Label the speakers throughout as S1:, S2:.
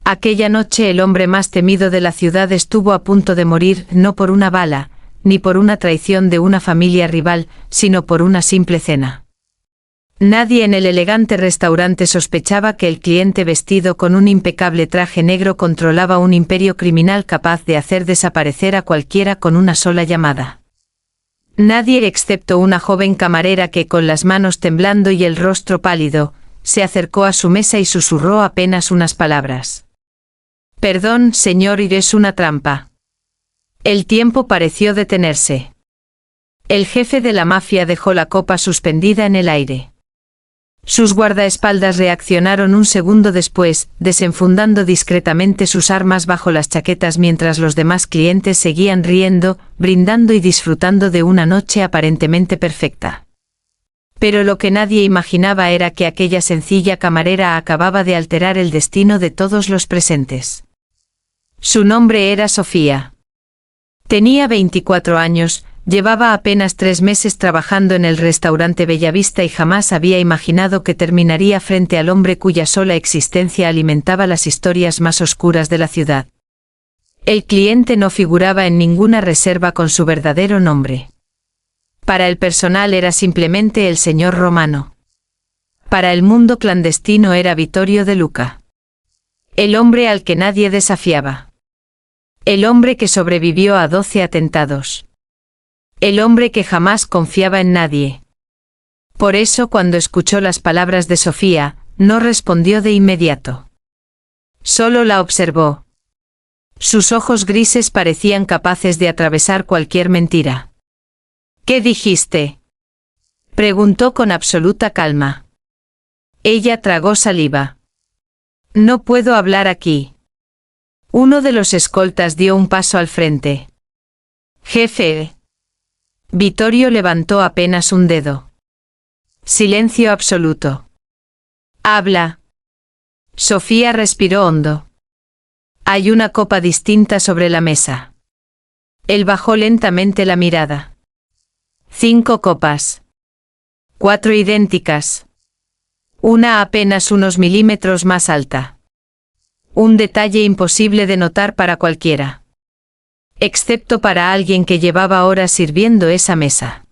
S1: Aquella noche el hombre más temido de la ciudad estuvo a punto de morir, no por una bala, ni por una traición de una familia rival, sino por una simple cena. Nadie en el elegante restaurante sospechaba que el cliente vestido con un impecable traje negro controlaba un imperio criminal capaz de hacer desaparecer a cualquiera con una sola llamada. Nadie excepto una joven camarera que, con las manos temblando y el rostro pálido, se acercó a su mesa y susurró apenas unas palabras. «Perdón, señor, es una trampa». El tiempo pareció detenerse. El jefe de la mafia dejó la copa suspendida en el aire. Sus guardaespaldas reaccionaron un segundo después, desenfundando discretamente sus armas bajo las chaquetas mientras los demás clientes seguían riendo, brindando y disfrutando de una noche aparentemente perfecta. Pero lo que nadie imaginaba era que aquella sencilla camarera acababa de alterar el destino de todos los presentes. Su nombre era Sofía. Tenía 24 años, llevaba apenas 3 meses trabajando en el restaurante Bellavista y jamás había imaginado que terminaría frente al hombre cuya sola existencia alimentaba las historias más oscuras de la ciudad. El cliente no figuraba en ninguna reserva con su verdadero nombre. Para el personal era simplemente el señor Romano. Para el mundo clandestino era Vittorio De Luca. El hombre al que nadie desafiaba. El hombre que sobrevivió a 12 atentados. El hombre que jamás confiaba en nadie. Por eso, cuando escuchó las palabras de Sofía, no respondió de inmediato. Solo la observó. Sus ojos grises parecían capaces de atravesar cualquier mentira. «¿Qué dijiste?», preguntó con absoluta calma. Ella tragó saliva. «No puedo hablar aquí». Uno de los escoltas dio un paso al frente. «Jefe». Vittorio levantó apenas un dedo. Silencio absoluto. «Habla». Sofía respiró hondo. «Hay una copa distinta sobre la mesa». Él bajó lentamente la mirada. 5 copas. 4 idénticas. Una apenas unos milímetros más alta. Un detalle imposible de notar para cualquiera. Excepto para alguien que llevaba horas sirviendo esa mesa.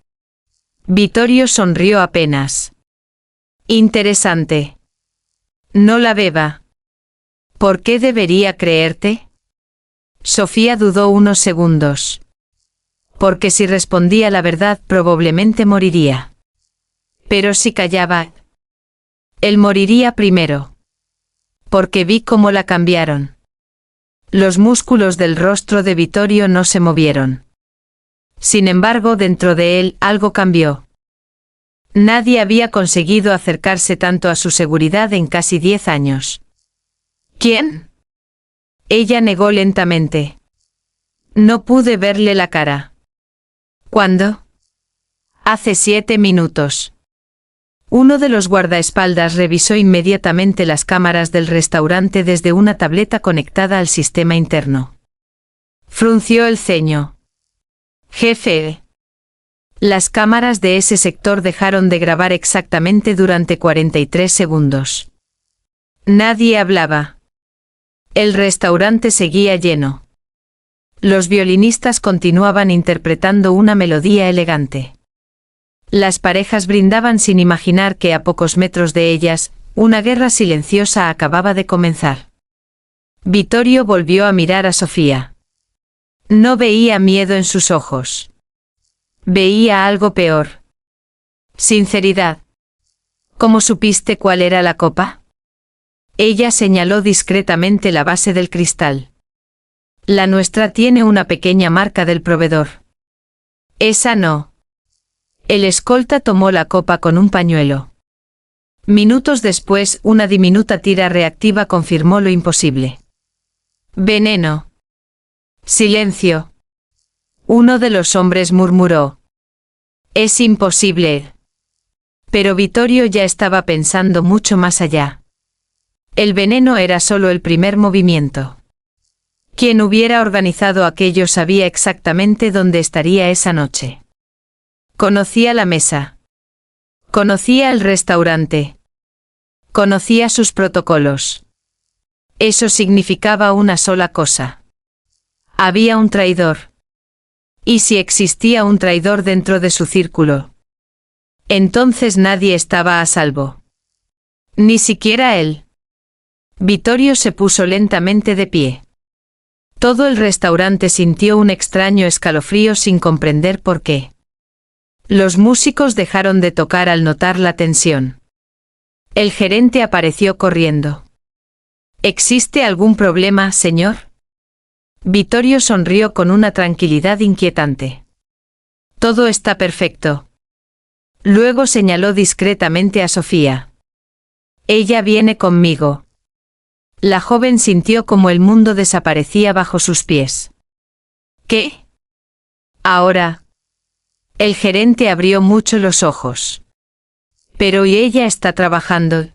S1: Vittorio sonrió apenas. «Interesante. No la beba». «¿Por qué debería creerte?». Sofía dudó unos segundos. Porque si respondía la verdad probablemente moriría. Pero si callaba, él moriría primero. Porque vi cómo la cambiaron. Los músculos del rostro de Vittorio no se movieron. Sin embargo, dentro de él algo cambió. Nadie había conseguido acercarse tanto a su seguridad en casi 10 años. «¿Quién?». Ella negó lentamente. «No pude verle la cara». «¿Cuándo?». «Hace 7 minutos». Uno de los guardaespaldas revisó inmediatamente las cámaras del restaurante desde una tableta conectada al sistema interno. Frunció el ceño. «Jefe». Las cámaras de ese sector dejaron de grabar exactamente durante 43 segundos. Nadie hablaba. El restaurante seguía lleno. Los violinistas continuaban interpretando una melodía elegante. Las parejas brindaban sin imaginar que a pocos metros de ellas, una guerra silenciosa acababa de comenzar. Vittorio volvió a mirar a Sofía. No veía miedo en sus ojos. Veía algo peor. Sinceridad. ¿Cómo supiste cuál era la copa? Ella señaló discretamente la base del cristal. La nuestra tiene una pequeña marca del proveedor. Esa no. El escolta tomó la copa con un pañuelo. Minutos después, una diminuta tira reactiva confirmó lo imposible. Veneno. Silencio. Uno de los hombres murmuró. Es imposible. Pero Vittorio ya estaba pensando mucho más allá. El veneno era solo el primer movimiento. Quien hubiera organizado aquello sabía exactamente dónde estaría esa noche. Conocía la mesa. Conocía el restaurante. Conocía sus protocolos. Eso significaba una sola cosa. Había un traidor. ¿Y si existía un traidor dentro de su círculo? Entonces nadie estaba a salvo. Ni siquiera él. Vittorio se puso lentamente de pie. Todo el restaurante sintió un extraño escalofrío sin comprender por qué. Los músicos dejaron de tocar al notar la tensión. El gerente apareció corriendo. ¿Existe algún problema, señor? Vittorio sonrió con una tranquilidad inquietante. Todo está perfecto. Luego señaló discretamente a Sofía. Ella viene conmigo. La joven sintió como el mundo desaparecía bajo sus pies. ¿Qué? Ahora. El gerente abrió mucho los ojos. Pero ¿y ella está trabajando?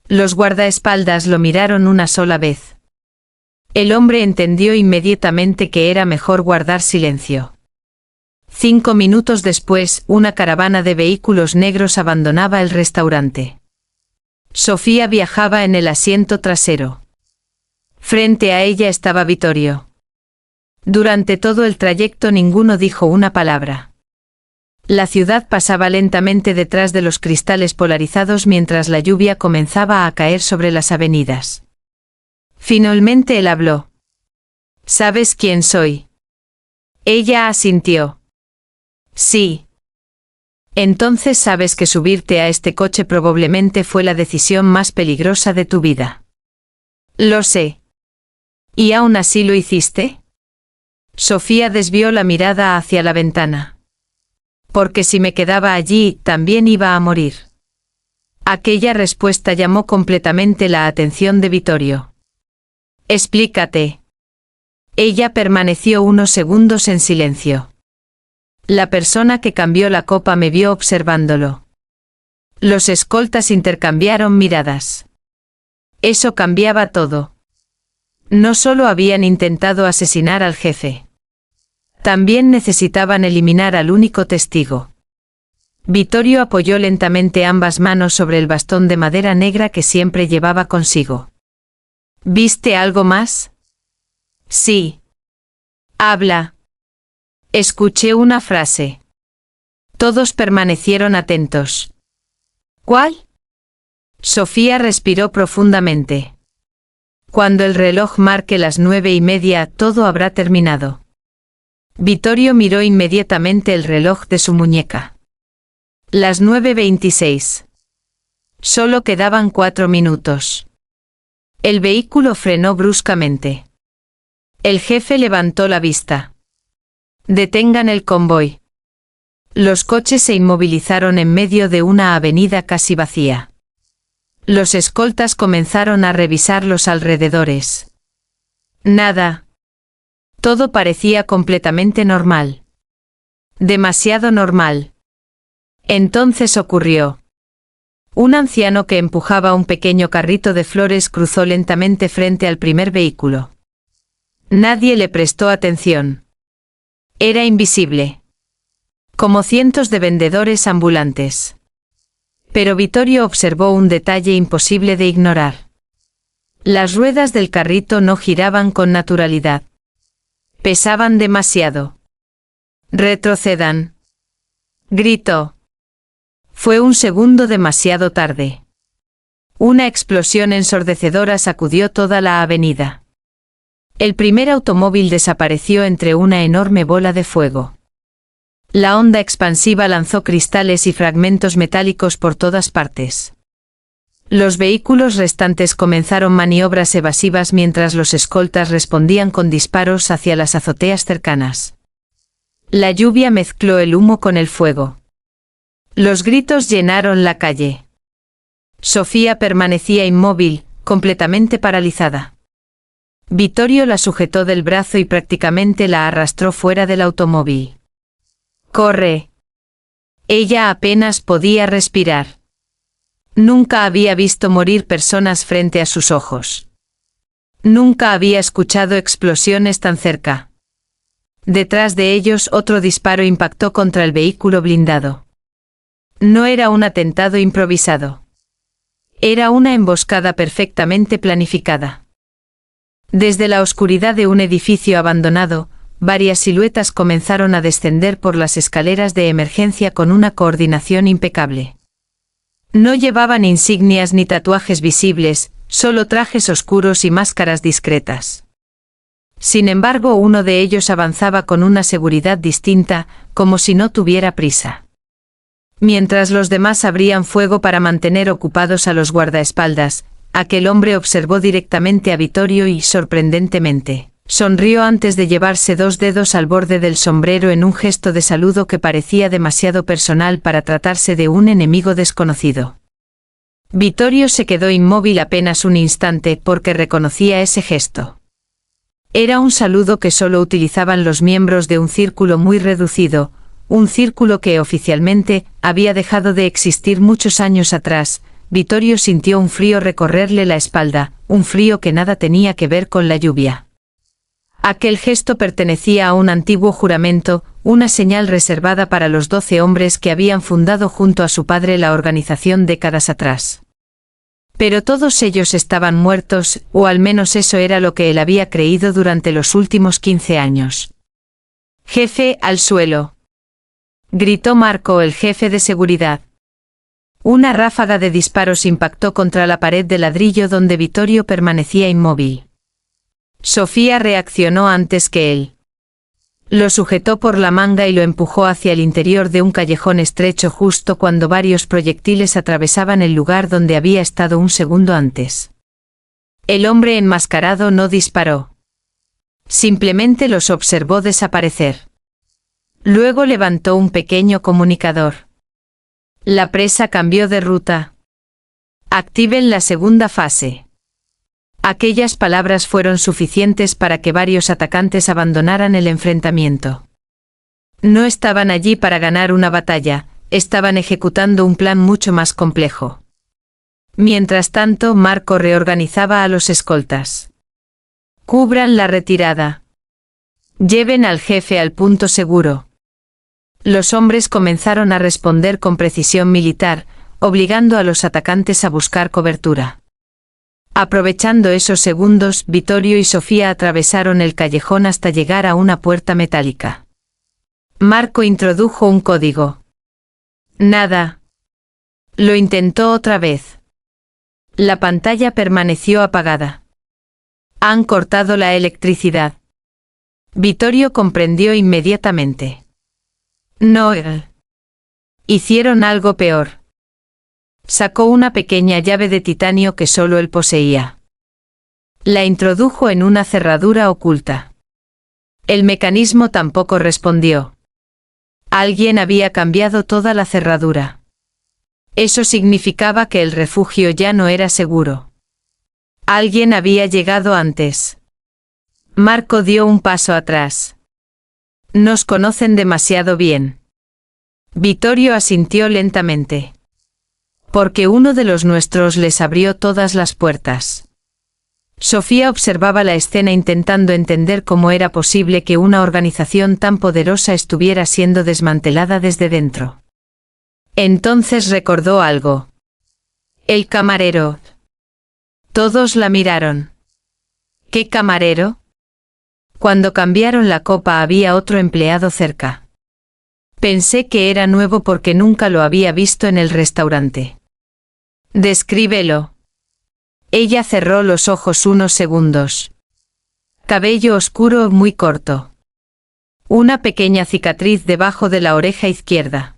S1: Los guardaespaldas lo miraron una sola vez. El hombre entendió inmediatamente que era mejor guardar silencio. 5 minutos después, una caravana de vehículos negros abandonaba el restaurante. Sofía viajaba en el asiento trasero. Frente a ella estaba Vittorio. Durante todo el trayecto ninguno dijo una palabra. La ciudad pasaba lentamente detrás de los cristales polarizados mientras la lluvia comenzaba a caer sobre las avenidas. Finalmente él habló. ¿Sabes quién soy? Ella asintió. Sí. Entonces sabes que subirte a este coche probablemente fue la decisión más peligrosa de tu vida. Lo sé. ¿Y aún así lo hiciste? Sofía desvió la mirada hacia la ventana. Porque si me quedaba allí, también iba a morir. Aquella respuesta llamó completamente la atención de Vittorio. Explícate. Ella permaneció unos segundos en silencio. La persona que cambió la copa me vio observándolo. Los escoltas intercambiaron miradas. Eso cambiaba todo. No solo habían intentado asesinar al jefe. También necesitaban eliminar al único testigo. Vittorio apoyó lentamente ambas manos sobre el bastón de madera negra que siempre llevaba consigo. ¿Viste algo más? Sí. Habla. Escuché una frase. Todos permanecieron atentos. ¿Cuál? Sofía respiró profundamente. Cuando el reloj marque las 9:30, todo habrá terminado. Vittorio miró inmediatamente el reloj de su muñeca. Las 9:26. Solo quedaban 4 minutos. El vehículo frenó bruscamente. El jefe levantó la vista. Detengan el convoy. Los coches se inmovilizaron en medio de una avenida casi vacía. Los escoltas comenzaron a revisar los alrededores. Nada. Todo parecía completamente normal. Demasiado normal. Entonces ocurrió. Un anciano que empujaba un pequeño carrito de flores cruzó lentamente frente al primer vehículo. Nadie le prestó atención. Era invisible. Como cientos de vendedores ambulantes. Pero Vittorio observó un detalle imposible de ignorar. Las ruedas del carrito no giraban con naturalidad. Pesaban demasiado. Retrocedan. Gritó. Fue un segundo demasiado tarde. Una explosión ensordecedora sacudió toda la avenida. El primer automóvil desapareció entre una enorme bola de fuego. La onda expansiva lanzó cristales y fragmentos metálicos por todas partes. Los vehículos restantes comenzaron maniobras evasivas mientras los escoltas respondían con disparos hacia las azoteas cercanas. La lluvia mezcló el humo con el fuego. Los gritos llenaron la calle. Sofía permanecía inmóvil, completamente paralizada. Vittorio la sujetó del brazo y prácticamente la arrastró fuera del automóvil. ¡Corre! Ella apenas podía respirar. Nunca había visto morir personas frente a sus ojos. Nunca había escuchado explosiones tan cerca. Detrás de ellos otro disparo impactó contra el vehículo blindado. No era un atentado improvisado. Era una emboscada perfectamente planificada. Desde la oscuridad de un edificio abandonado, varias siluetas comenzaron a descender por las escaleras de emergencia con una coordinación impecable. No llevaban insignias ni tatuajes visibles, solo trajes oscuros y máscaras discretas. Sin embargo, uno de ellos avanzaba con una seguridad distinta, como si no tuviera prisa. Mientras los demás abrían fuego para mantener ocupados a los guardaespaldas, aquel hombre observó directamente a Vittorio y, sorprendentemente, sonrió antes de llevarse 2 dedos al borde del sombrero en un gesto de saludo que parecía demasiado personal para tratarse de un enemigo desconocido. Vittorio se quedó inmóvil apenas un instante porque reconocía ese gesto. Era un saludo que solo utilizaban los miembros de un círculo muy reducido, un círculo que oficialmente había dejado de existir muchos años atrás. Vittorio sintió un frío recorrerle la espalda, un frío que nada tenía que ver con la lluvia. Aquel gesto pertenecía a un antiguo juramento, una señal reservada para los 12 hombres que habían fundado junto a su padre la organización décadas atrás. Pero todos ellos estaban muertos, o al menos eso era lo que él había creído durante los últimos 15 años. «Jefe, al suelo», gritó Marco, el jefe de seguridad. Una ráfaga de disparos impactó contra la pared de ladrillo donde Vittorio permanecía inmóvil. Sofía reaccionó antes que él. Lo sujetó por la manga y lo empujó hacia el interior de un callejón estrecho justo cuando varios proyectiles atravesaban el lugar donde había estado un segundo antes. El hombre enmascarado no disparó. Simplemente los observó desaparecer. Luego levantó un pequeño comunicador. La presa cambió de ruta. Activen la segunda fase. Aquellas palabras fueron suficientes para que varios atacantes abandonaran el enfrentamiento. No estaban allí para ganar una batalla, estaban ejecutando un plan mucho más complejo. Mientras tanto, Marco reorganizaba a los escoltas. Cubran la retirada. Lleven al jefe al punto seguro. Los hombres comenzaron a responder con precisión militar, obligando a los atacantes a buscar cobertura. Aprovechando esos segundos, Vittorio y Sofía atravesaron el callejón hasta llegar a una puerta metálica. Marco introdujo un código. Nada. Lo intentó otra vez. La pantalla permaneció apagada. Han cortado la electricidad. Vittorio comprendió inmediatamente. No. Hicieron algo peor. Sacó una pequeña llave de titanio que solo él poseía. La introdujo en una cerradura oculta. El mecanismo tampoco respondió. Alguien había cambiado toda la cerradura. Eso significaba que el refugio ya no era seguro. Alguien había llegado antes. Marco dio un paso atrás. Nos conocen demasiado bien. Vittorio asintió lentamente. Porque uno de los nuestros les abrió todas las puertas. Sofía observaba la escena intentando entender cómo era posible que una organización tan poderosa estuviera siendo desmantelada desde dentro. Entonces recordó algo. El camarero. Todos la miraron. ¿Qué camarero? Cuando cambiaron la copa había otro empleado cerca. Pensé que era nuevo porque nunca lo había visto en el restaurante. Descríbelo. Ella cerró los ojos unos segundos. Cabello oscuro muy corto. Una pequeña cicatriz debajo de la oreja izquierda.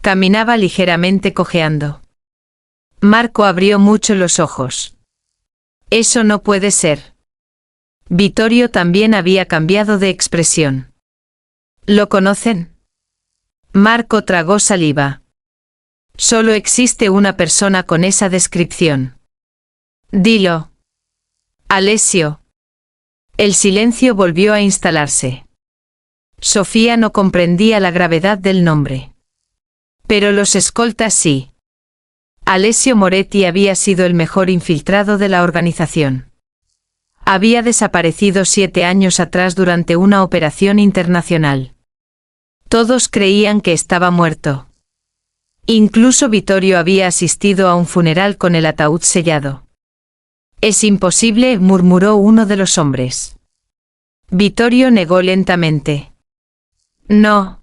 S1: Caminaba ligeramente cojeando. Marco abrió mucho los ojos. Eso no puede ser. Vittorio también había cambiado de expresión. ¿Lo conocen? Marco tragó saliva. Solo existe una persona con esa descripción. Dilo. Alessio. El silencio volvió a instalarse. Sofía no comprendía la gravedad del nombre. Pero los escoltas sí. Alessio Moretti había sido el mejor infiltrado de la organización. Había desaparecido 7 años atrás durante una operación internacional. Todos creían que estaba muerto. Incluso Vittorio había asistido a un funeral con el ataúd sellado. Es imposible, murmuró uno de los hombres. Vittorio negó lentamente. No.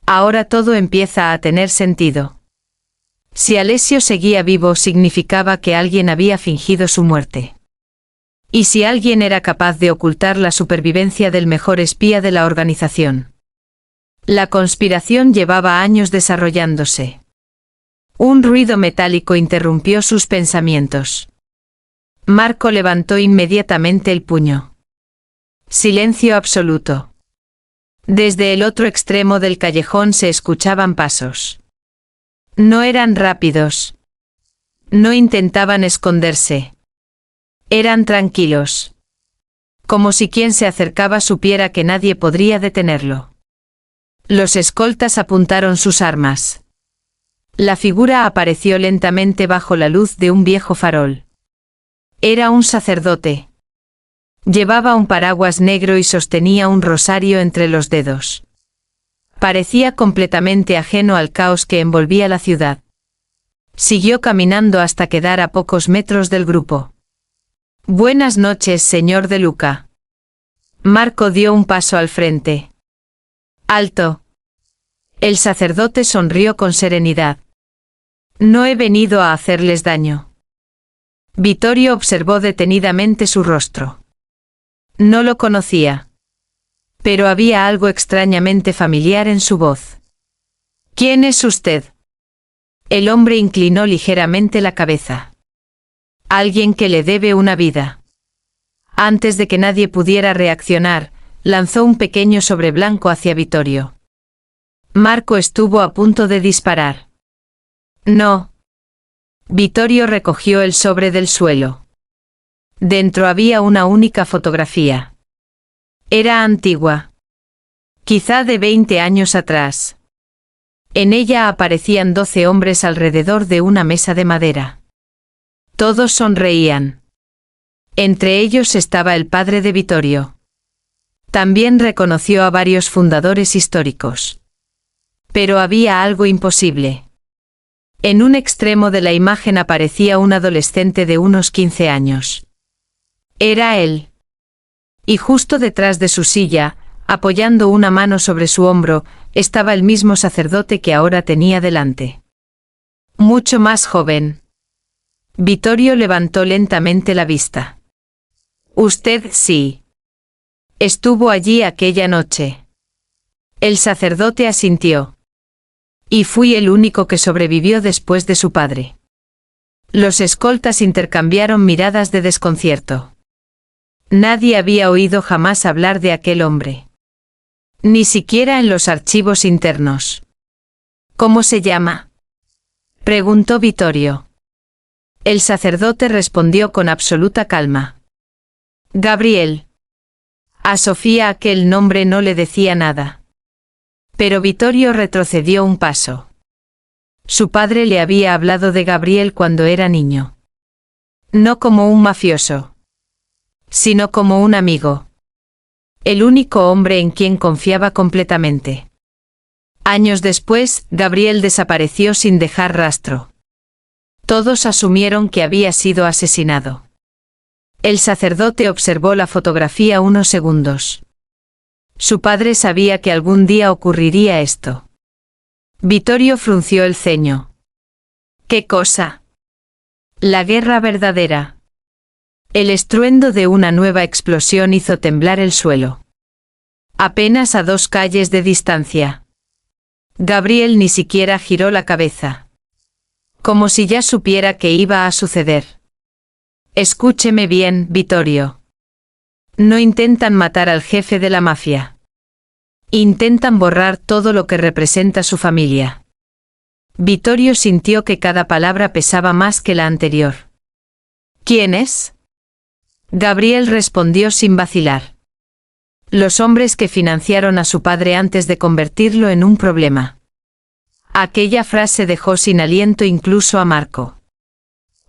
S1: Ahora todo empieza a tener sentido. Si Alessio seguía vivo significaba que alguien había fingido su muerte. ¿Y si alguien era capaz de ocultar la supervivencia del mejor espía de la organización? La conspiración llevaba años desarrollándose. Un ruido metálico interrumpió sus pensamientos. Marco levantó inmediatamente el puño. Silencio absoluto. Desde el otro extremo del callejón se escuchaban pasos. No eran rápidos. No intentaban esconderse. Eran tranquilos. Como si quien se acercaba supiera que nadie podría detenerlo. Los escoltas apuntaron sus armas. La figura apareció lentamente bajo la luz de un viejo farol. Era un sacerdote. Llevaba un paraguas negro y sostenía un rosario entre los dedos. Parecía completamente ajeno al caos que envolvía la ciudad. Siguió caminando hasta quedar a pocos metros del grupo. Buenas noches, señor De Luca. Marco dio un paso al frente. Alto. El sacerdote sonrió con serenidad. No he venido a hacerles daño. Vittorio observó detenidamente su rostro. No lo conocía. Pero había algo extrañamente familiar en su voz. ¿Quién es usted? El hombre inclinó ligeramente la cabeza. Alguien que le debe una vida. Antes de que nadie pudiera reaccionar, lanzó un pequeño sobre blanco hacia Vittorio. Marco estuvo a punto de disparar. No. Vittorio recogió el sobre del suelo. Dentro había una única fotografía. Era antigua. Quizá de 20 años atrás. En ella aparecían 12 hombres alrededor de una mesa de madera. Todos sonreían. Entre ellos estaba el padre de Vittorio. También reconoció a varios fundadores históricos. Pero había algo imposible. En un extremo de la imagen aparecía un adolescente de unos 15 años. Era él. Y justo detrás de su silla, apoyando una mano sobre su hombro, estaba el mismo sacerdote que ahora tenía delante. Mucho más joven. Vittorio levantó lentamente la vista. Usted sí. Estuvo allí aquella noche. El sacerdote asintió. Y fui el único que sobrevivió después de su padre. Los escoltas intercambiaron miradas de desconcierto. Nadie había oído jamás hablar de aquel hombre. Ni siquiera en los archivos internos. ¿Cómo se llama? Preguntó Vittorio. El sacerdote respondió con absoluta calma. Gabriel. A Sofía aquel nombre no le decía nada. Pero Vittorio retrocedió un paso. Su padre le había hablado de Gabriel cuando era niño. No como un mafioso, sino como un amigo. El único hombre en quien confiaba completamente. Años después, Gabriel desapareció sin dejar rastro. Todos asumieron que había sido asesinado. El sacerdote observó la fotografía unos segundos. Su padre sabía que algún día ocurriría esto. Vittorio frunció el ceño. ¿Qué cosa? La guerra verdadera. El estruendo de una nueva explosión hizo temblar el suelo. Apenas a 2 calles de distancia. Gabriel ni siquiera giró la cabeza. Como si ya supiera que iba a suceder. Escúcheme bien, Vittorio. No intentan matar al jefe de la mafia. Intentan borrar todo lo que representa su familia. Vittorio sintió que cada palabra pesaba más que la anterior. ¿Quién es? Gabriel respondió sin vacilar. Los hombres que financiaron a su padre antes de convertirlo en un problema. Aquella frase dejó sin aliento incluso a Marco.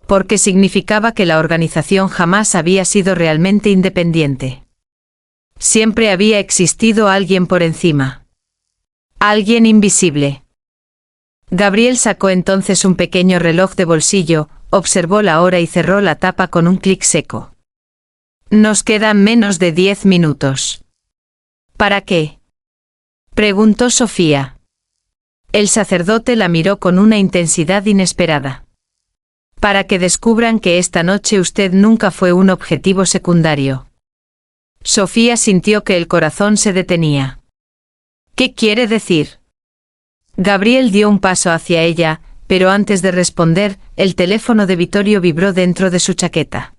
S1: Porque significaba que la organización jamás había sido realmente independiente. Siempre había existido alguien por encima. Alguien invisible. Gabriel sacó entonces un pequeño reloj de bolsillo, observó la hora y cerró la tapa con un clic seco. Nos quedan menos de 10 minutos. ¿Para qué?, preguntó Sofía. El sacerdote la miró con una intensidad inesperada. Para que descubran que esta noche usted nunca fue un objetivo secundario. Sofía sintió que el corazón se detenía. ¿Qué quiere decir? Gabriel dio un paso hacia ella, pero antes de responder, el teléfono de Vittorio vibró dentro de su chaqueta.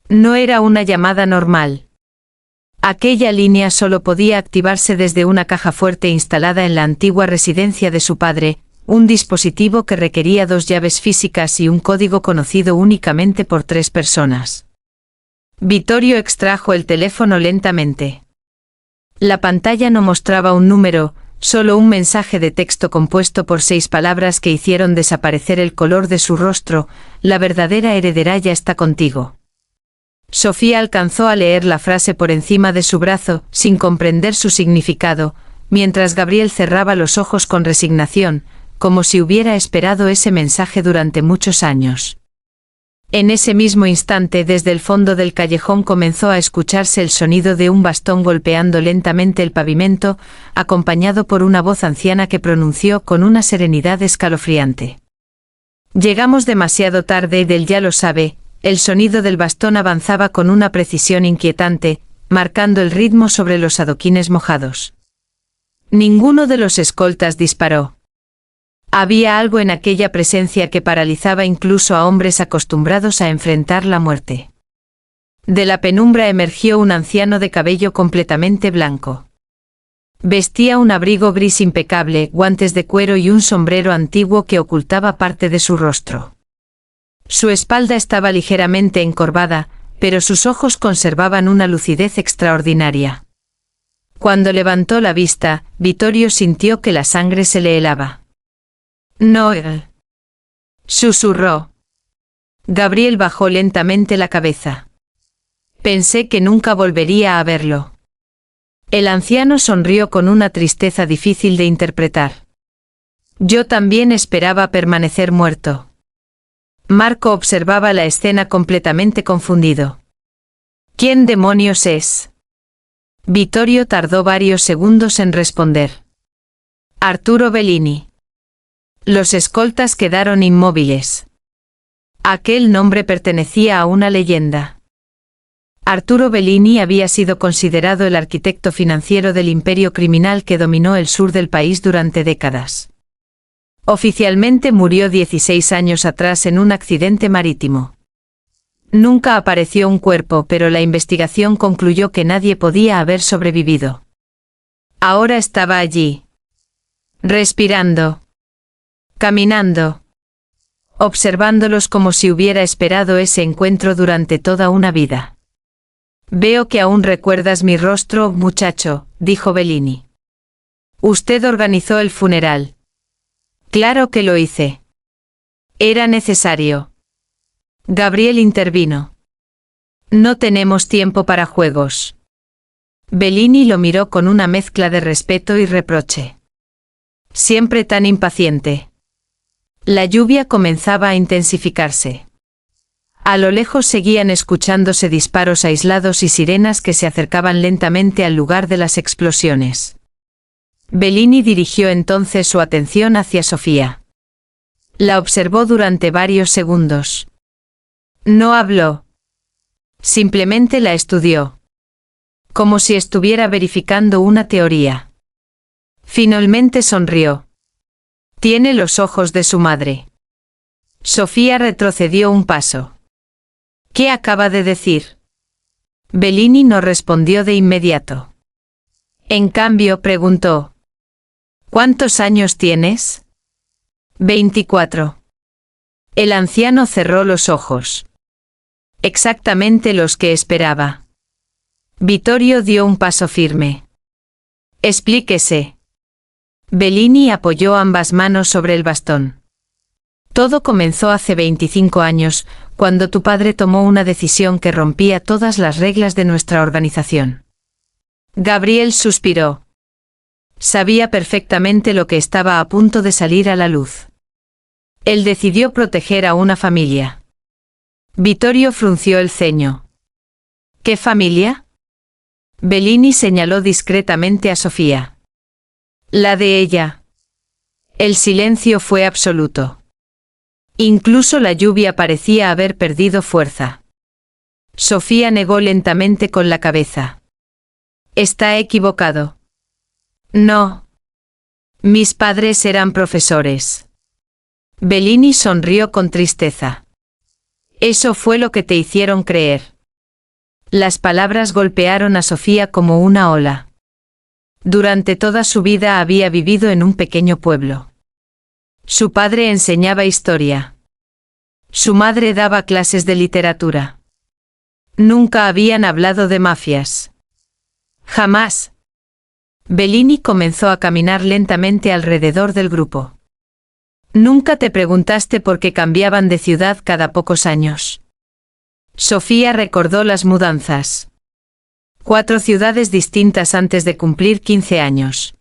S1: No era una llamada normal. Aquella línea solo podía activarse desde una caja fuerte instalada en la antigua residencia de su padre, un dispositivo que requería 2 llaves físicas y un código conocido únicamente por 3 personas. Vittorio extrajo el teléfono lentamente. La pantalla no mostraba un número, solo un mensaje de texto compuesto por 6 palabras que hicieron desaparecer el color de su rostro: la verdadera heredera ya está contigo. Sofía alcanzó a leer la frase por encima de su brazo, sin comprender su significado, mientras Gabriel cerraba los ojos con resignación, como si hubiera esperado ese mensaje durante muchos años. En ese mismo instante, desde el fondo del callejón comenzó a escucharse el sonido de un bastón golpeando lentamente el pavimento, acompañado por una voz anciana que pronunció con una serenidad escalofriante: Llegamos demasiado tarde, y él ya lo sabe. El sonido del bastón avanzaba con una precisión inquietante, marcando el ritmo sobre los adoquines mojados. Ninguno de los escoltas disparó. Había algo en aquella presencia que paralizaba incluso a hombres acostumbrados a enfrentar la muerte. De la penumbra emergió un anciano de cabello completamente blanco. Vestía un abrigo gris impecable, guantes de cuero y un sombrero antiguo que ocultaba parte de su rostro. Su espalda estaba ligeramente encorvada, pero sus ojos conservaban una lucidez extraordinaria. Cuando levantó la vista, Vittorio sintió que la sangre se le helaba. «No», susurró. Gabriel bajó lentamente la cabeza. «Pensé que nunca volvería a verlo». El anciano sonrió con una tristeza difícil de interpretar. «Yo también esperaba permanecer muerto». Marco observaba la escena completamente confundido. «¿Quién demonios es?». Vittorio tardó varios segundos en responder. «Arturo Bellini». Los escoltas quedaron inmóviles. Aquel nombre pertenecía a una leyenda. Arturo Bellini había sido considerado el arquitecto financiero del imperio criminal que dominó el sur del país durante décadas. Oficialmente murió 16 años atrás en un accidente marítimo. Nunca apareció un cuerpo, pero la investigación concluyó que nadie podía haber sobrevivido. Ahora estaba allí. Respirando. Caminando. Observándolos como si hubiera esperado ese encuentro durante toda una vida. «Veo que aún recuerdas mi rostro, muchacho», dijo Bellini. «Usted organizó el funeral». «Claro que lo hice. Era necesario». Gabriel intervino. «No tenemos tiempo para juegos». Bellini lo miró con una mezcla de respeto y reproche. «Siempre tan impaciente». La lluvia comenzaba a intensificarse. A lo lejos seguían escuchándose disparos aislados y sirenas que se acercaban lentamente al lugar de las explosiones. Bellini dirigió entonces su atención hacia Sofía. La observó durante varios segundos. No habló. Simplemente la estudió. Como si estuviera verificando una teoría. Finalmente sonrió. «Tiene los ojos de su madre». Sofía retrocedió un paso. «¿Qué acaba de decir?». Bellini no respondió de inmediato. En cambio preguntó: «¿Cuántos años tienes?». 24. El anciano cerró los ojos. Exactamente los que esperaba. Vittorio dio un paso firme. «Explíquese». Bellini apoyó ambas manos sobre el bastón. «Todo comenzó hace 25 años, cuando tu padre tomó una decisión que rompía todas las reglas de nuestra organización». Gabriel suspiró. Sabía perfectamente lo que estaba a punto de salir a la luz. Él decidió proteger a una familia. Vittorio frunció el ceño. ¿Qué familia? Bellini señaló discretamente a Sofía. La de ella. El silencio fue absoluto. Incluso la lluvia parecía haber perdido fuerza. Sofía negó lentamente con la cabeza. Está equivocado. No. Mis padres eran profesores. Bellini sonrió con tristeza. Eso fue lo que te hicieron creer. Las palabras golpearon a Sofía como una ola. Durante toda su vida había vivido en un pequeño pueblo. Su padre enseñaba historia. Su madre daba clases de literatura. Nunca habían hablado de mafias. Jamás. Bellini comenzó a caminar lentamente alrededor del grupo. Nunca te preguntaste por qué cambiaban de ciudad cada pocos años. Sofía recordó las mudanzas. 4 ciudades distintas antes de cumplir 15 años.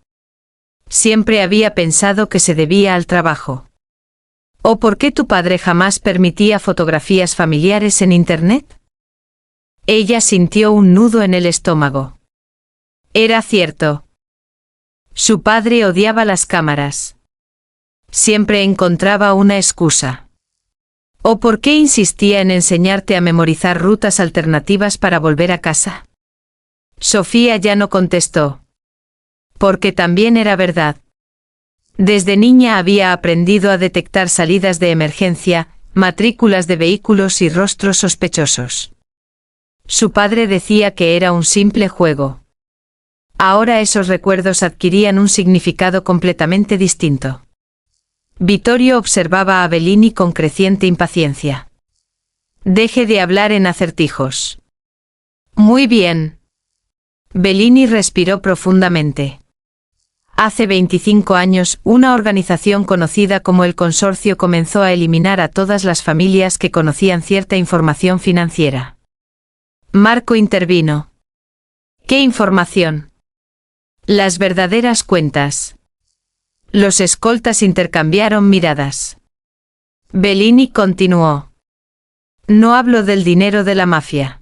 S1: Siempre había pensado que se debía al trabajo. ¿O por qué tu padre jamás permitía fotografías familiares en Internet? Ella sintió un nudo en el estómago. Era cierto. Su padre odiaba las cámaras. Siempre encontraba una excusa. ¿O por qué insistía en enseñarte a memorizar rutas alternativas para volver a casa? Sofía ya no contestó. Porque también era verdad. Desde niña había aprendido a detectar salidas de emergencia, matrículas de vehículos y rostros sospechosos. Su padre decía que era un simple juego. Ahora esos recuerdos adquirían un significado completamente distinto. Vittorio observaba a Bellini con creciente impaciencia. Deje de hablar en acertijos. Muy bien. Bellini respiró profundamente. Hace 25 años, una organización conocida como el Consorcio comenzó a eliminar a todas las familias que conocían cierta información financiera. Marco intervino. ¿Qué información? Las verdaderas cuentas. Los escoltas intercambiaron miradas. Bellini continuó. No hablo del dinero de la mafia.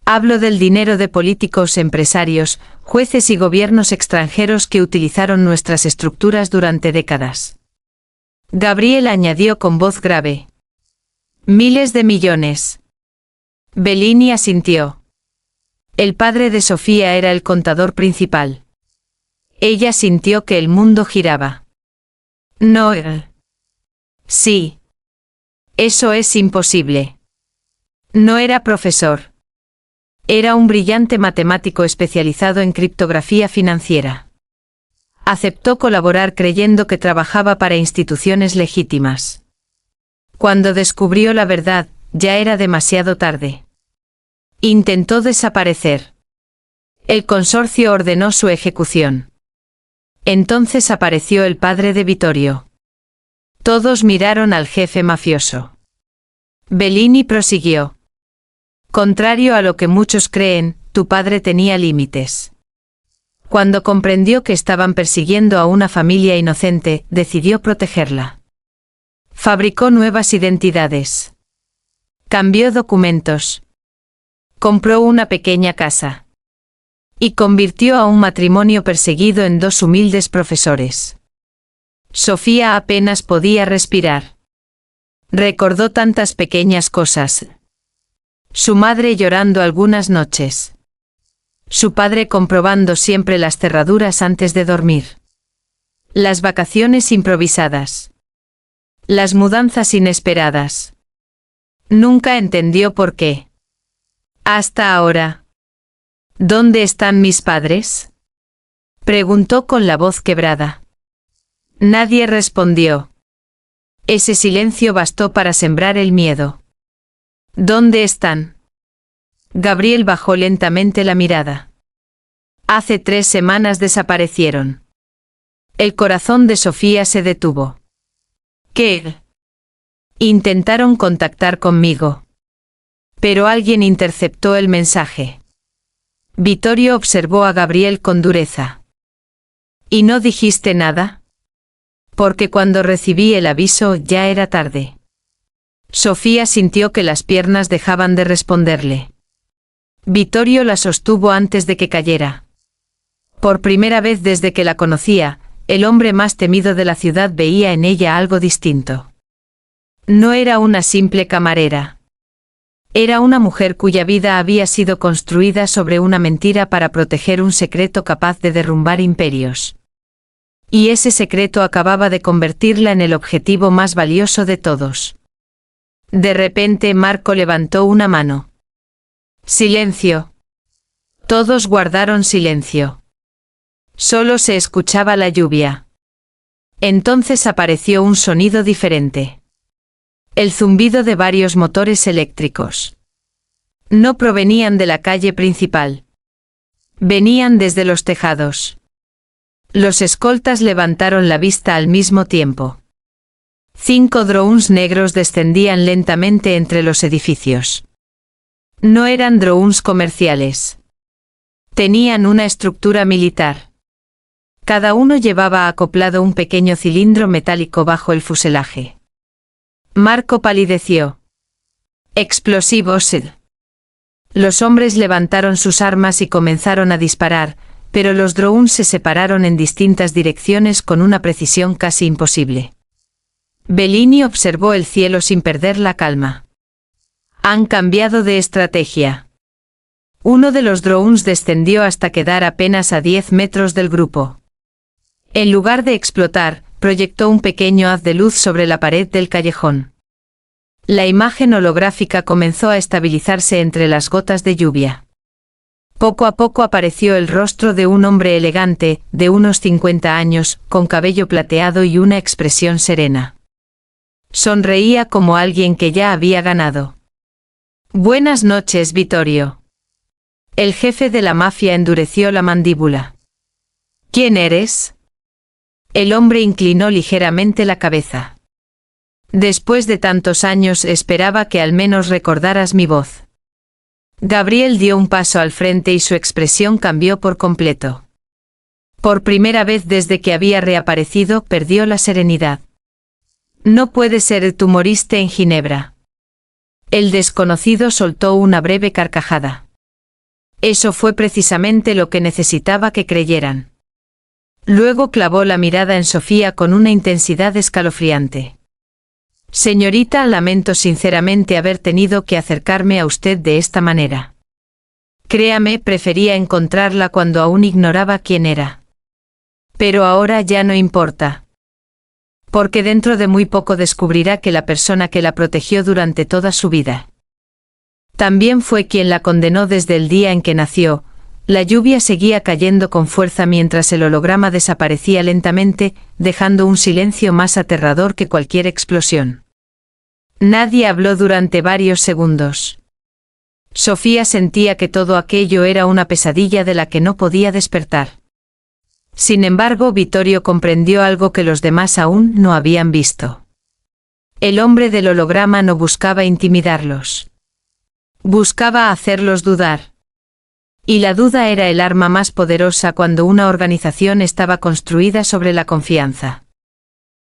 S1: Hablo del dinero de políticos, empresarios, jueces y gobiernos extranjeros que utilizaron nuestras estructuras durante décadas. Gabriel añadió con voz grave. Miles de millones. Bellini asintió. El padre de Sofía era el contador principal. Ella sintió que el mundo giraba. No. Sí. Eso es imposible. No era profesor. Era un brillante matemático especializado en criptografía financiera. Aceptó colaborar creyendo que trabajaba para instituciones legítimas. Cuando descubrió la verdad, ya era demasiado tarde. Intentó desaparecer. El consorcio ordenó su ejecución. Entonces apareció el padre de Vittorio. Todos miraron al jefe mafioso. Bellini prosiguió. Contrario a lo que muchos creen, tu padre tenía límites. Cuando comprendió que estaban persiguiendo a una familia inocente, decidió protegerla. Fabricó nuevas identidades. Cambió documentos. Compró una pequeña casa. Y convirtió a un matrimonio perseguido en 2 humildes profesores. Sofía apenas podía respirar. Recordó tantas pequeñas cosas. Su madre llorando algunas noches. Su padre comprobando siempre las cerraduras antes de dormir. Las vacaciones improvisadas. Las mudanzas inesperadas. Nunca entendió por qué. Hasta ahora. ¿Dónde están mis padres? Preguntó con la voz quebrada. Nadie respondió. Ese silencio bastó para sembrar el miedo. ¿Dónde están? Gabriel bajó lentamente la mirada. Hace 3 semanas desaparecieron. El corazón de Sofía se detuvo. ¿Qué? Intentaron contactar conmigo. Pero alguien interceptó el mensaje. Vittorio observó a Gabriel con dureza. ¿Y no dijiste nada? Porque cuando recibí el aviso ya era tarde. Sofía sintió que las piernas dejaban de responderle. Vittorio la sostuvo antes de que cayera. Por primera vez desde que la conocía, el hombre más temido de la ciudad veía en ella algo distinto. No era una simple camarera. Era una mujer cuya vida había sido construida sobre una mentira para proteger un secreto capaz de derrumbar imperios. Y ese secreto acababa de convertirla en el objetivo más valioso de todos. De repente Marco levantó una mano. Silencio. Todos guardaron silencio. Solo se escuchaba la lluvia. Entonces apareció un sonido diferente. El zumbido de varios motores eléctricos. No provenían de la calle principal. Venían desde los tejados. Los escoltas levantaron la vista al mismo tiempo. 5 drones negros descendían lentamente entre los edificios. No eran drones comerciales. Tenían una estructura militar. Cada uno llevaba acoplado un pequeño cilindro metálico bajo el fuselaje. Marco palideció. Explosivos. Los hombres levantaron sus armas y comenzaron a disparar, pero los drones se separaron en distintas direcciones con una precisión casi imposible. Bellini observó el cielo sin perder la calma. Han cambiado de estrategia. Uno de los drones descendió hasta quedar apenas a 10 metros del grupo. En lugar de explotar, proyectó un pequeño haz de luz sobre la pared del callejón. La imagen holográfica comenzó a estabilizarse entre las gotas de lluvia. Poco a poco apareció el rostro de un hombre elegante, de unos 50 años, con cabello plateado y una expresión serena. Sonreía como alguien que ya había ganado. Buenas noches, Vittorio. El jefe de la mafia endureció la mandíbula. ¿Quién eres? El hombre inclinó ligeramente la cabeza. Después de tantos años esperaba que al menos recordaras mi voz. Gabriel dio un paso al frente y su expresión cambió por completo. Por primera vez desde que había reaparecido, perdió la serenidad. No puede ser, tú moriste en Ginebra. El desconocido soltó una breve carcajada. Eso fue precisamente lo que necesitaba que creyeran. Luego clavó la mirada en Sofía con una intensidad escalofriante. Señorita, lamento sinceramente haber tenido que acercarme a usted de esta manera. Créame, prefería encontrarla cuando aún ignoraba quién era. Pero ahora ya no importa. Porque dentro de muy poco descubrirá que la persona que la protegió durante toda su vida también fue quien la condenó desde el día en que nació. La lluvia seguía cayendo con fuerza mientras el holograma desaparecía lentamente, dejando un silencio más aterrador que cualquier explosión. Nadie habló durante varios segundos. Sofía sentía que todo aquello era una pesadilla de la que no podía despertar. Sin embargo, Vittorio comprendió algo que los demás aún no habían visto. El hombre del holograma no buscaba intimidarlos. Buscaba hacerlos dudar. Y la duda era el arma más poderosa cuando una organización estaba construida sobre la confianza.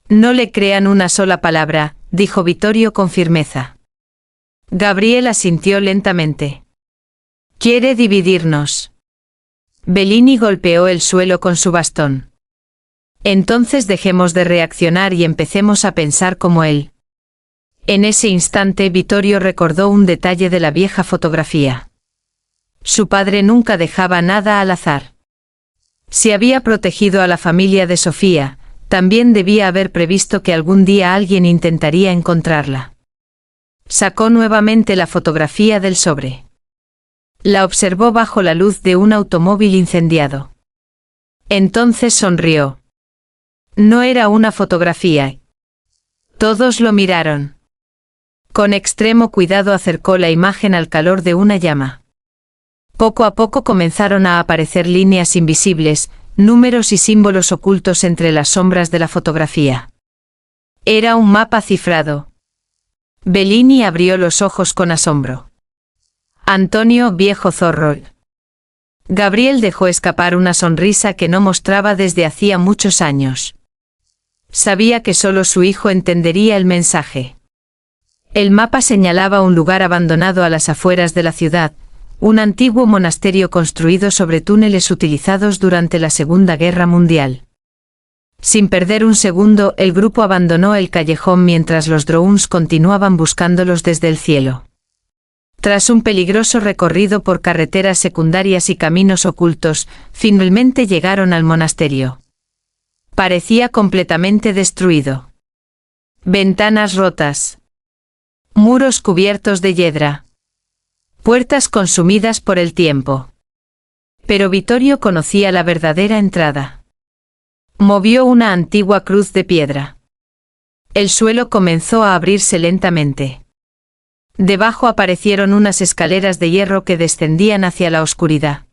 S1: No le crean una sola palabra, dijo Vittorio con firmeza. Gabriel asintió lentamente. Quiere dividirnos. Bellini golpeó el suelo con su bastón. Entonces dejemos de reaccionar y empecemos a pensar como él. En ese instante Vittorio recordó un detalle de la vieja fotografía. Su padre nunca dejaba nada al azar. Si había protegido a la familia de Sofía, también debía haber previsto que algún día alguien intentaría encontrarla. Sacó nuevamente la fotografía del sobre. La observó bajo la luz de un automóvil incendiado. Entonces sonrió. No era una fotografía. Todos lo miraron. Con extremo cuidado acercó la imagen al calor de una llama. Poco a poco comenzaron a aparecer líneas invisibles, números y símbolos ocultos entre las sombras de la fotografía. Era un mapa cifrado. Bellini abrió los ojos con asombro. Antonio, viejo zorro. Gabriel dejó escapar una sonrisa que no mostraba desde hacía muchos años. Sabía que solo su hijo entendería el mensaje. El mapa señalaba un lugar abandonado a las afueras de la ciudad, un antiguo monasterio construido sobre túneles utilizados durante la Segunda Guerra Mundial. Sin perder un segundo, el grupo abandonó el callejón mientras los drones continuaban buscándolos desde el cielo. Tras un peligroso recorrido por carreteras secundarias y caminos ocultos, finalmente llegaron al monasterio. Parecía completamente destruido. Ventanas rotas. Muros cubiertos de hiedra. Puertas consumidas por el tiempo. Pero Vittorio conocía la verdadera entrada. Movió una antigua cruz de piedra. El suelo comenzó a abrirse lentamente. Debajo aparecieron unas escaleras de hierro que descendían hacia la oscuridad.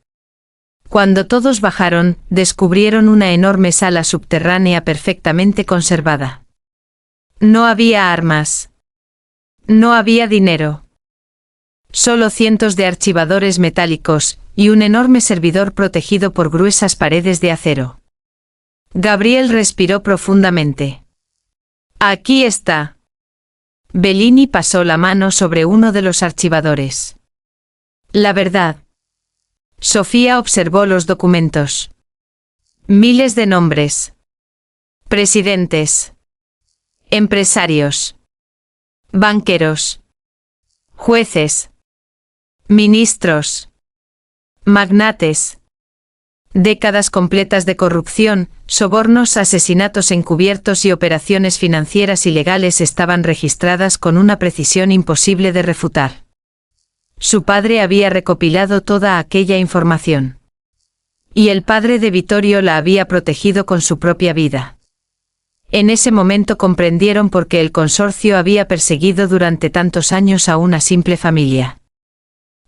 S1: Cuando todos bajaron, descubrieron una enorme sala subterránea perfectamente conservada. No había armas. No había dinero. Solo cientos de archivadores metálicos, y un enorme servidor protegido por gruesas paredes de acero. Gabriel respiró profundamente. Aquí está. Bellini pasó la mano sobre uno de los archivadores. La verdad. Sofía observó los documentos. Miles de nombres. Presidentes. Empresarios. Banqueros. Jueces. Ministros. Magnates. Décadas completas de corrupción, sobornos, asesinatos encubiertos y operaciones financieras ilegales estaban registradas con una precisión imposible de refutar. Su padre había recopilado toda aquella información. Y el padre de Vittorio la había protegido con su propia vida. En ese momento comprendieron por qué el consorcio había perseguido durante tantos años a una simple familia.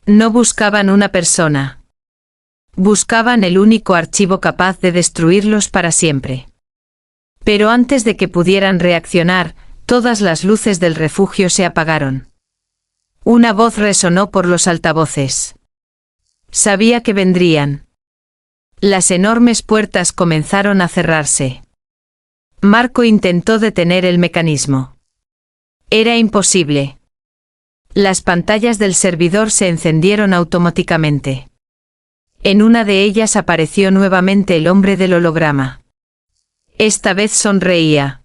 S1: No buscaban una persona. Buscaban el único archivo capaz de destruirlos para siempre. Pero antes de que pudieran reaccionar, todas las luces del refugio se apagaron. Una voz resonó por los altavoces. Sabía que vendrían. Las enormes puertas comenzaron a cerrarse. Marco intentó detener el mecanismo. Era imposible. Las pantallas del servidor se encendieron automáticamente. En una de ellas apareció nuevamente el hombre del holograma. Esta vez sonreía.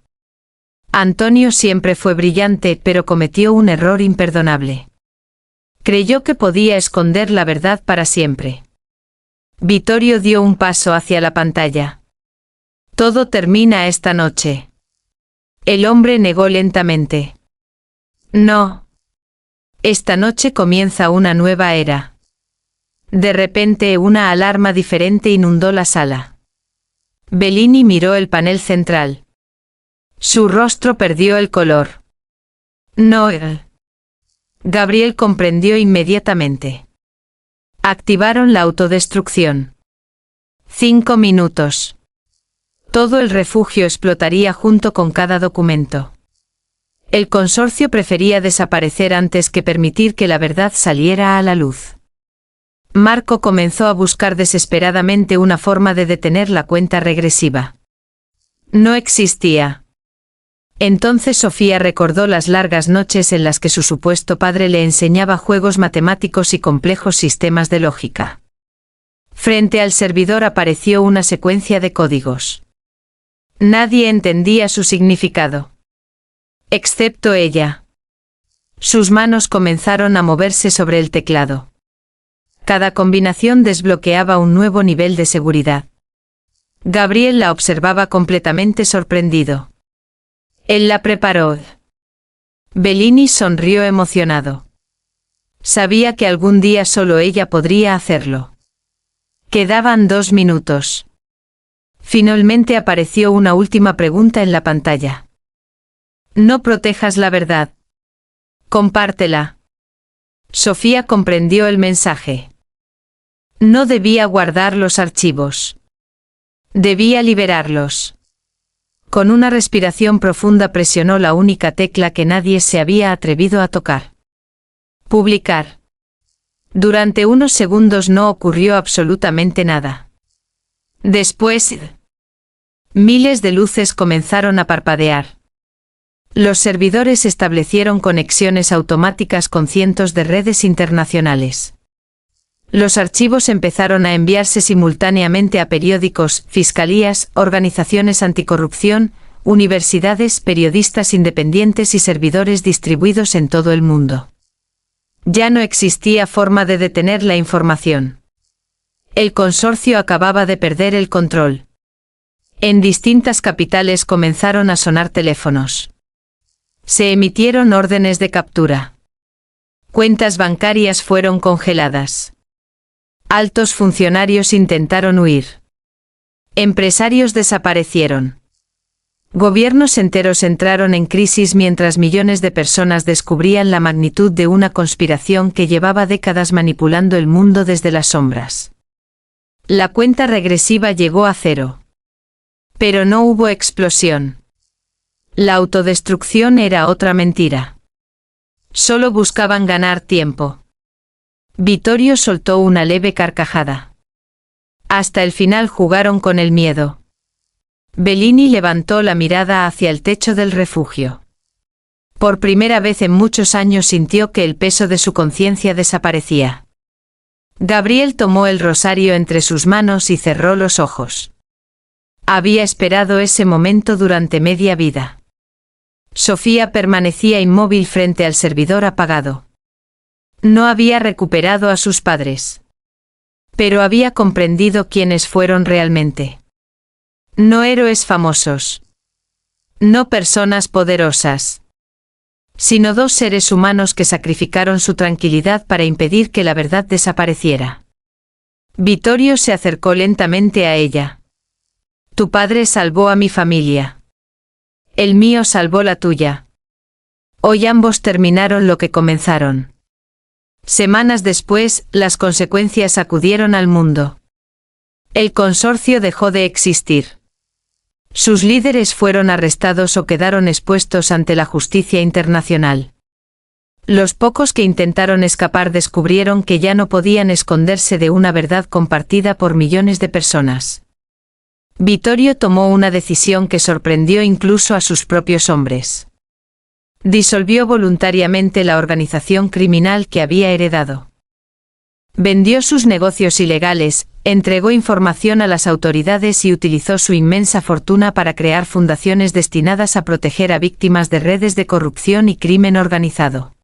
S1: Antonio siempre fue brillante, pero cometió un error imperdonable. Creyó que podía esconder la verdad para siempre. Vittorio dio un paso hacia la pantalla. Todo termina esta noche. El hombre negó lentamente. No. Esta noche comienza una nueva era. De repente una alarma diferente inundó la sala. Bellini miró el panel central. Su rostro perdió el color. No. Gabriel comprendió inmediatamente. Activaron la autodestrucción. 5 minutos. Todo el refugio explotaría junto con cada documento. El consorcio prefería desaparecer antes que permitir que la verdad saliera a la luz. Marco comenzó a buscar desesperadamente una forma de detener la cuenta regresiva. No existía. Entonces Sofía recordó las largas noches en las que su supuesto padre le enseñaba juegos matemáticos y complejos sistemas de lógica. Frente al servidor apareció una secuencia de códigos. Nadie entendía su significado. Excepto ella. Sus manos comenzaron a moverse sobre el teclado. Cada combinación desbloqueaba un nuevo nivel de seguridad. Gabriel la observaba completamente sorprendido. Él la preparó. Bellini sonrió emocionado. Sabía que algún día solo ella podría hacerlo. Quedaban 2 minutos. Finalmente apareció una última pregunta en la pantalla. No protejas la verdad. Compártela. Sofía comprendió el mensaje. No debía guardar los archivos. Debía liberarlos. Con una respiración profunda presionó la única tecla que nadie se había atrevido a tocar. Publicar. Durante unos segundos no ocurrió absolutamente nada. Después, Miles de luces comenzaron a parpadear. Los servidores establecieron conexiones automáticas con cientos de redes internacionales. Los archivos empezaron a enviarse simultáneamente a periódicos, fiscalías, organizaciones anticorrupción, universidades, periodistas independientes y servidores distribuidos en todo el mundo. Ya no existía forma de detener la información. El consorcio acababa de perder el control. En distintas capitales comenzaron a sonar teléfonos. Se emitieron órdenes de captura. Cuentas bancarias fueron congeladas. Altos funcionarios intentaron huir. Empresarios desaparecieron. Gobiernos enteros entraron en crisis mientras millones de personas descubrían la magnitud de una conspiración que llevaba décadas manipulando el mundo desde las sombras. La cuenta regresiva llegó a cero. Pero no hubo explosión. La autodestrucción era otra mentira. Solo buscaban ganar tiempo. Vittorio soltó una leve carcajada. Hasta el final jugaron con el miedo. Bellini levantó la mirada hacia el techo del refugio. Por primera vez en muchos años sintió que el peso de su conciencia desaparecía. Gabriel tomó el rosario entre sus manos y cerró los ojos. Había esperado ese momento durante media vida. Sofía permanecía inmóvil frente al servidor apagado. No había recuperado a sus padres. Pero había comprendido quiénes fueron realmente. No héroes famosos. No personas poderosas. Sino dos seres humanos que sacrificaron su tranquilidad para impedir que la verdad desapareciera. Vittorio se acercó lentamente a ella. Tu padre salvó a mi familia. El mío salvó la tuya. Hoy ambos terminaron lo que comenzaron. Semanas después, las consecuencias sacudieron al mundo. El consorcio dejó de existir. Sus líderes fueron arrestados o quedaron expuestos ante la justicia internacional. Los pocos que intentaron escapar descubrieron que ya no podían esconderse de una verdad compartida por millones de personas. Vittorio tomó una decisión que sorprendió incluso a sus propios hombres. Disolvió voluntariamente la organización criminal que había heredado. Vendió sus negocios ilegales, entregó información a las autoridades y utilizó su inmensa fortuna para crear fundaciones destinadas a proteger a víctimas de redes de corrupción y crimen organizado.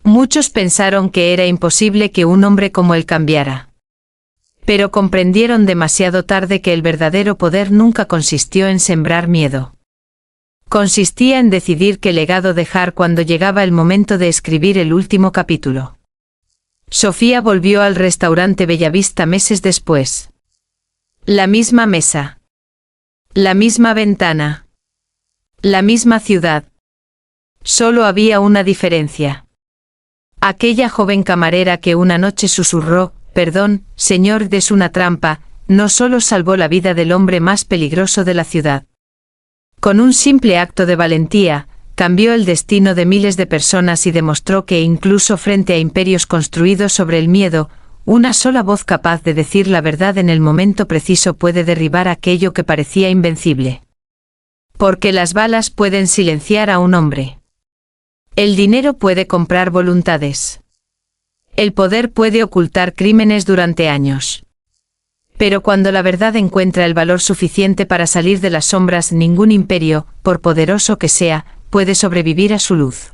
S1: Muchos pensaron que era imposible que un hombre como él cambiara. Pero comprendieron demasiado tarde que el verdadero poder nunca consistió en sembrar miedo. Consistía en decidir qué legado dejar cuando llegaba el momento de escribir el último capítulo. Sofía volvió al restaurante Bellavista meses después. La misma mesa. La misma ventana. La misma ciudad. Solo había una diferencia. Aquella joven camarera que una noche susurró, «Perdón, señor, es una trampa», no solo salvó la vida del hombre más peligroso de la ciudad. Con un simple acto de valentía, cambió el destino de miles de personas y demostró que incluso frente a imperios construidos sobre el miedo, una sola voz capaz de decir la verdad en el momento preciso puede derribar aquello que parecía invencible. Porque las balas pueden silenciar a un hombre. El dinero puede comprar voluntades. El poder puede ocultar crímenes durante años. Pero cuando la verdad encuentra el valor suficiente para salir de las sombras, ningún imperio, por poderoso que sea, puede sobrevivir a su luz.